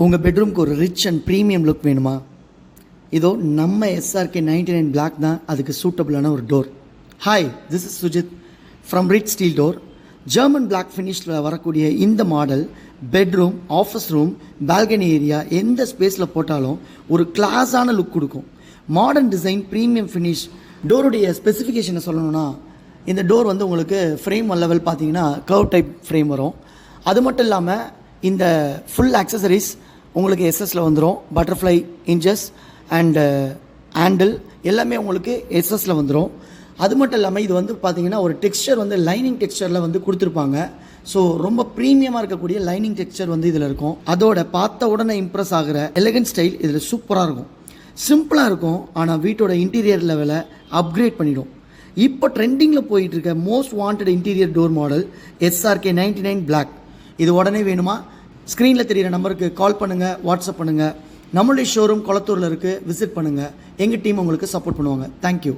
உங்கள் பெட்ரூம்க்கு ஒரு rich and premium look வேணுமா? இதோ நம்ம எஸ்ஆர்கே 99 பிளாக் தான் அதுக்கு சூட்டபிளான ஒரு door. Hi, this is Sujith from rich steel door. German black ஃபினிஷில் வரக்கூடிய இந்த model bedroom, office room, balcony area எந்த ஸ்பேஸில் போட்டாலும் ஒரு கிளாஸான லுக் கொடுக்கும். Modern design, premium finish. டோருடைய ஸ்பெசிஃபிகேஷனை சொல்லணும்னா, இந்த டோர் வந்து உங்களுக்கு ஃப்ரேம் லெவல் பார்த்தீங்கன்னா கர்வ் டைப் ஃப்ரேம் வரும். அது மட்டும் இல்லாமல் இந்த ஃபுல் ஆக்சசரிஸ் உங்களுக்கு எஸ்எஸில் வந்துடும். பட்டர்ஃப்ளை இன்ச்சஸ் அண்டு ஹேண்டில் எல்லாமே உங்களுக்கு எஸ்எஸில் வந்துடும். அது மட்டும் இல்லாமல் இது வந்து பார்த்திங்கன்னா ஒரு டெக்ஸ்சர் வந்து லைனிங் டெக்ஸ்சரில் வந்து கொடுத்துருப்பாங்க. ஸோ ரொம்ப ப்ரீமியமாக இருக்கக்கூடிய லைனிங் டெக்ஸ்சர் வந்து இதில் இருக்கும். அதோட பார்த்த உடனே இம்ப்ரெஸ் ஆகிற எலகன்ட் ஸ்டைல் இதில் சூப்பராக இருக்கும். சிம்பிளாக இருக்கும், ஆனால் வீட்டோட இன்டீரியர் லெவலை அப்கிரேட் பண்ணிடும். இப்போ ட்ரெண்டிங்கில் போயிட்டு இருக்க most wanted interior door model SRK 99 black. இது உடனே வேணுமா? ஸ்க்ரீனில் தெரிகிற நம்பருக்கு கால் பண்ணுங்கள், வாட்ஸ்அப் பண்ணுங்கள். நம்மளுடைய ஷோரூம் கொளத்தூரில் இருக்குது, விசிட் பண்ணுங்கள். எங்கள் டீம் உங்களுக்கு சப்போர்ட் பண்ணுவாங்க. தேங்க்யூ.